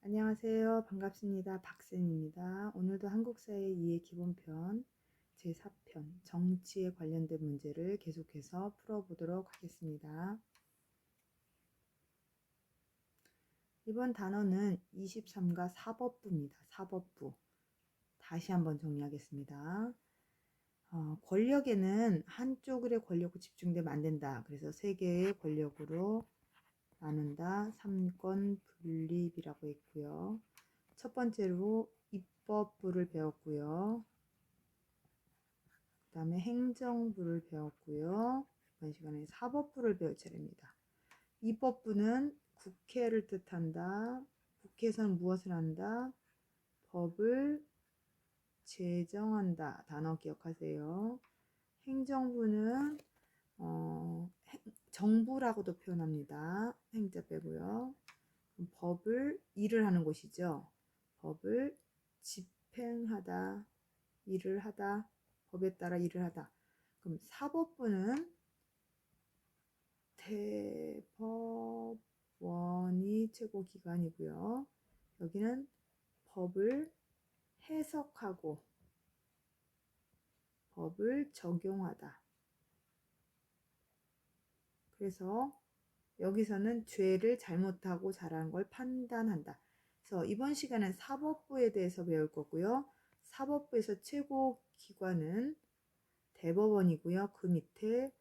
안녕하세요. 반갑습니다. 박쌤입니다. 오늘도 한국사회 이해 기본편 제4편 정치에 관련된 문제를 계속해서 풀어보도록 하겠습니다. 이번 단어는 23과 사법부입니다. 사법부. 다시 한번 정리하겠습니다. 권력에는 한쪽의 권력으로 집중되면 안 된다. 그래서 세 개의 권력으로 나눈다. 삼권 분립이라고 했고요. 첫 번째로 입법부를 배웠고요. 그 다음에 행정부를 배웠고요. 이번 시간에 사법부를 배울 차례입니다. 입법부는 국회를 뜻한다. 국회에서는 무엇을 한다? 법을 제정한다. 단어 기억하세요. 행정부는 정부라고도 표현합니다. 행자 빼고요. 법을 일을 하는 곳이죠. 법을 집행하다, 일을 하다, 법에 따라 일을 하다. 그럼 사법부는 대법원이 최고 기관이고요. 여기는 법을 해석하고 법을 적용하다. 그래서 여기서는 죄를 잘못하고 잘한 걸 판단한다. 그래서 이번 시간은 사법부에 대해서 배울 거고요. 사법부에서 최고 기관은 대법원이고요. 그 밑에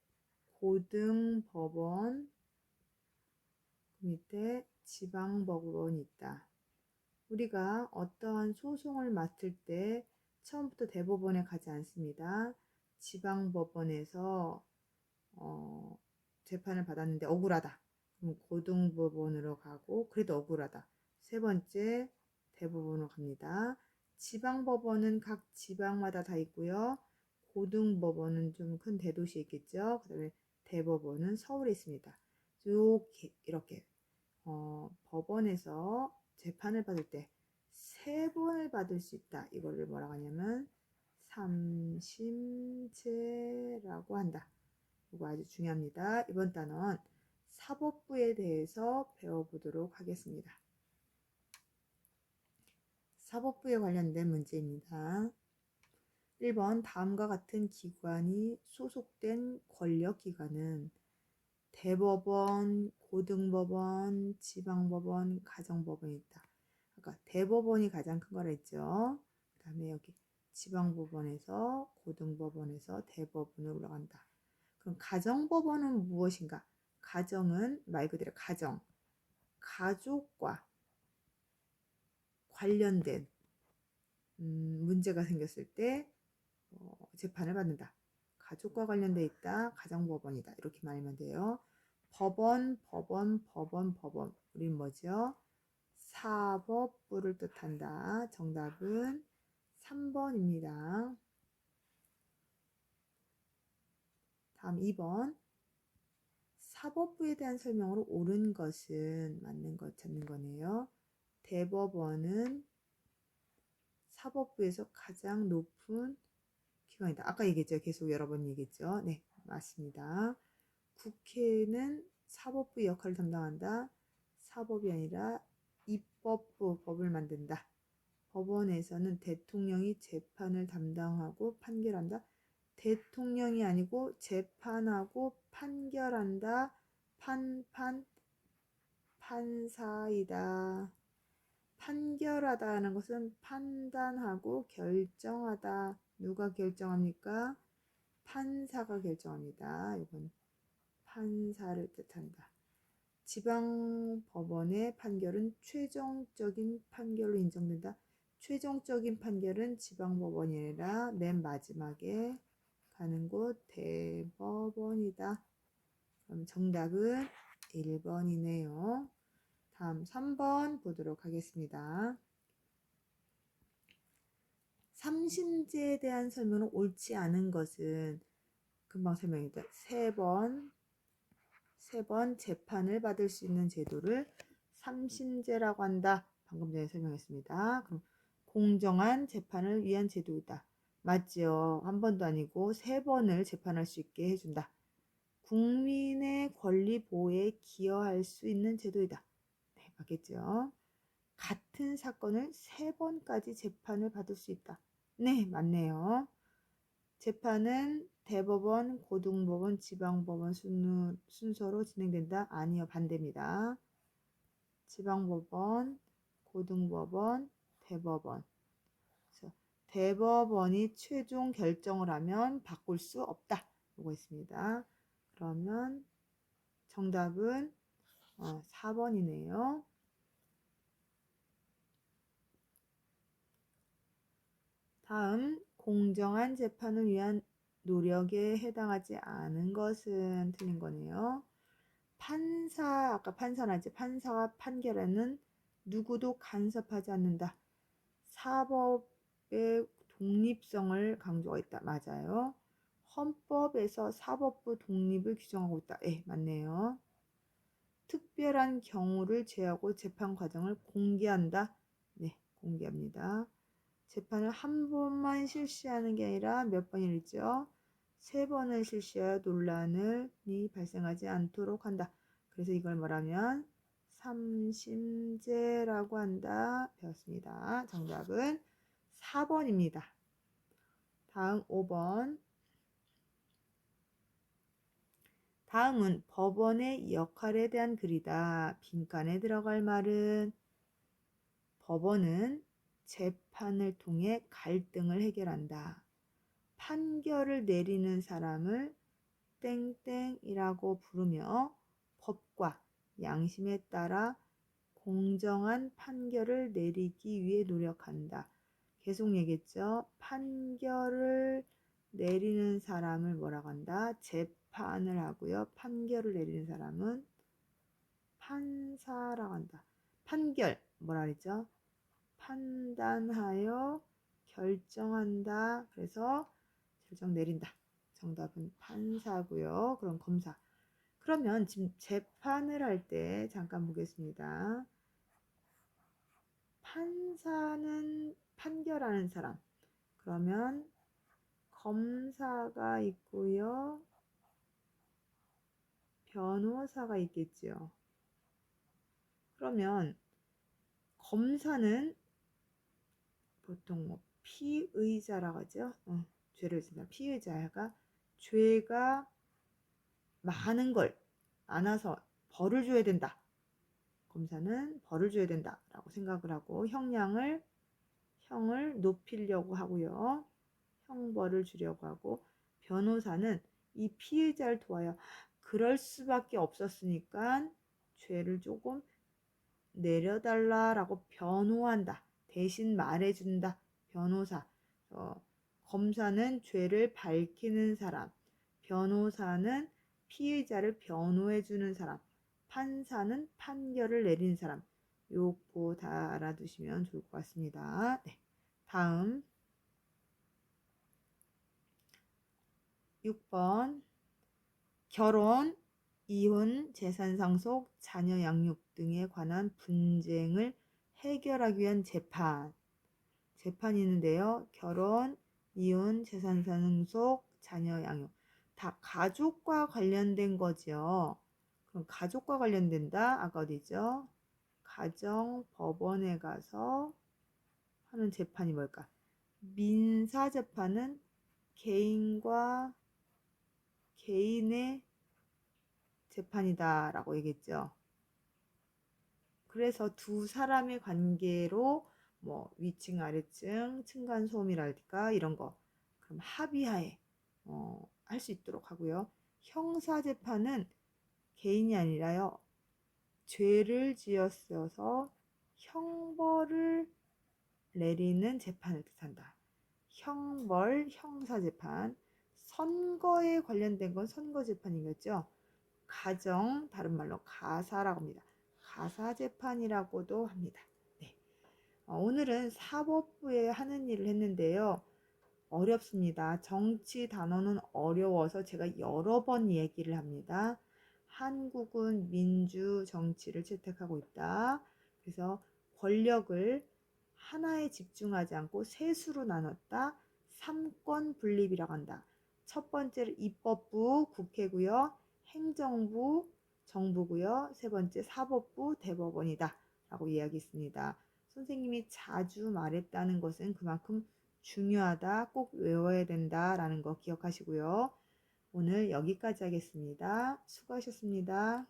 고등법원, 그 밑에 지방법원이 있다. 우리가 어떠한 소송을 맡을 때 처음부터 대법원에 가지 않습니다. 지방법원에서 재판을 받았는데 억울하다. 그럼 고등법원으로 가고 그래도 억울하다. 세 번째 대법원으로 갑니다. 지방법원은 각 지방마다 다 있고요. 고등법원은 좀 큰 대도시에 있겠죠. 그 다음에 대법원은 서울에 있습니다. 이렇게 법원에서 재판을 받을 때 세 번을 받을 수 있다. 이거를 뭐라고 하냐면 삼심제라고 한다. 이거 아주 중요합니다. 이번 단어는 사법부에 대해서 배워보도록 하겠습니다. 사법부에 관련된 문제입니다. 1번 다음과 같은 기관이 소속된 권력기관은 대법원, 고등법원, 지방법원, 가정법원이 있다. 아까 대법원이 가장 큰 거라 했죠. 그 다음에 여기 지방법원에서 고등법원에서 대법원으로 올라간다. 그럼 가정법원은 무엇인가? 가정은 말 그대로 가정, 가족과 관련된 문제가 생겼을 때 재판을 받는다. 가족과 관련돼 있다. 가정법원이다. 이렇게 말하면 돼요. 법원. 우린 뭐죠? 사법부를 뜻한다. 정답은 3번입니다. 다음 2번. 사법부에 대한 설명으로 옳은 것은 맞는 것 찾는 거네요. 대법원은 사법부에서 가장 높은 기관이다. 아까 얘기했죠. 계속 여러 번 얘기했죠. 네, 맞습니다. 국회는 사법부 역할을 담당한다. 사법이 아니라 입법부, 법을 만든다. 법원에서는 대통령이 재판을 담당하고 판결한다. 대통령이 아니고 재판하고 판결한다. 판사이다. 판결하다는 것은 판단하고 결정하다. 누가 결정합니까? 판사가 결정합니다. 이건 판사를 뜻한다. 지방법원의 판결은 최종적인 판결로 인정된다. 최종적인 판결은 지방법원이 아니라 맨 마지막에 가는 곳 대법원이다. 그럼 정답은 1번이네요. 다음 3번 보도록 하겠습니다. 삼심제에 대한 설명은 옳지 않은 것은 금방 설명했다. 세 번 재판을 받을 수 있는 제도를 삼심제라고 한다. 방금 전에 설명했습니다. 그럼 공정한 재판을 위한 제도이다. 맞지요? 한 번도 아니고 세 번을 재판할 수 있게 해준다. 국민의 권리 보호에 기여할 수 있는 제도이다. 네, 맞겠죠? 같은 사건을 3번까지 재판을 받을 수 있다. 네, 맞네요. 재판은 대법원, 고등법원, 지방법원 순서로 진행된다? 아니요, 반대입니다. 지방법원, 고등법원, 대법원. 그래서 대법원이 최종 결정을 하면 바꿀 수 없다. 보고 있습니다. 그러면 정답은 4번이네요. 다음, 공정한 재판을 위한 노력에 해당하지 않은 것은 틀린 거네요. 아까 판사나지 판사가 판결에는 누구도 간섭하지 않는다. 사법의 독립성을 강조하고 있다. 맞아요. 헌법에서 사법부 독립을 규정하고 있다. 예, 맞네요. 특별한 경우를 제하고 재판 과정을 공개한다. 네, 공개합니다. 재판을 한 번만 실시하는 게 아니라 몇 번이죠? 3번을 실시하여 논란이 발생하지 않도록 한다. 그래서 이걸 말하면 삼심제라고 한다. 배웠습니다. 정답은 4번입니다. 다음 5번. 다음은 법원의 역할에 대한 글이다. 빈칸에 들어갈 말은 법원은 재판을 통해 갈등을 해결한다. 판결을 내리는 사람을 땡땡이라고 부르며 법과 양심에 따라 공정한 판결을 내리기 위해 노력한다. 계속 얘기했죠. 판결을 내리는 사람을 뭐라고 한다? 재판을 하고요. 판결을 내리는 사람은 판사라고 한다. 판결 뭐라 그랬죠? 판단하여 결정한다. 그래서 결정 내린다. 정답은 판사고요. 그럼 검사. 그러면 지금 재판을 할 때 잠깐 보겠습니다. 판사는 판결하는 사람. 그러면 검사가 있고요. 변호사가 있겠죠. 그러면 검사는 보통 뭐 피의자라고 하죠. 죄를 짓는 피의자가 죄가 많은 걸 안아서 벌을 줘야 된다. 검사는 벌을 줘야 된다라고 생각을 하고 형을 높이려고 하고요. 형벌을 주려고 하고 변호사는 이 피해자를 도와요. 그럴 수밖에 없었으니까 죄를 조금 내려달라라고 변호한다. 대신 말해준다. 변호사. 검사는 죄를 밝히는 사람. 변호사는 피해자를 변호해주는 사람. 판사는 판결을 내리는 사람. 요거 다 알아두시면 좋을 것 같습니다. 네. 다음 6번 결혼, 이혼, 재산 상속, 자녀 양육 등에 관한 분쟁을 해결하기 위한 재판이 있는데요. 결혼, 이혼, 재산 상속, 자녀 양육 다 가족과 관련된 거죠. 그럼 가족과 관련된다. 아까 어디죠? 가정법원에 가서 하는 재판이 뭘까? 민사재판은 개인과 개인의 재판이다 라고 얘기했죠. 그래서 두 사람의 관계로 뭐 위층 아래층 층간소음이랄까 이런 거 그럼 합의하에 할 수 있도록 하고요. 형사재판은 개인이 아니라요. 죄를 지었어서 형벌을 내리는 재판을 뜻한다. 형벌, 형사재판. 선거에 관련된 건 선거재판이겠죠. 가정, 다른 말로 가사라고 합니다. 가사재판이라고도 합니다. 네. 오늘은 사법부에 하는 일을 했는데요. 어렵습니다. 정치 단어는 어려워서 제가 여러 번 얘기를 합니다. 한국은 민주 정치를 채택하고 있다. 그래서 권력을 하나에 집중하지 않고 세수로 나눴다. 삼권 분립이라고 한다. 첫 번째는 입법부, 국회고요. 행정부, 정부고요. 세 번째 사법부, 대법원이다. 라고 이야기했습니다. 선생님이 자주 말했다는 것은 그만큼 중요하다, 꼭 외워야 된다라는 거 기억하시고요. 오늘 여기까지 하겠습니다. 수고하셨습니다.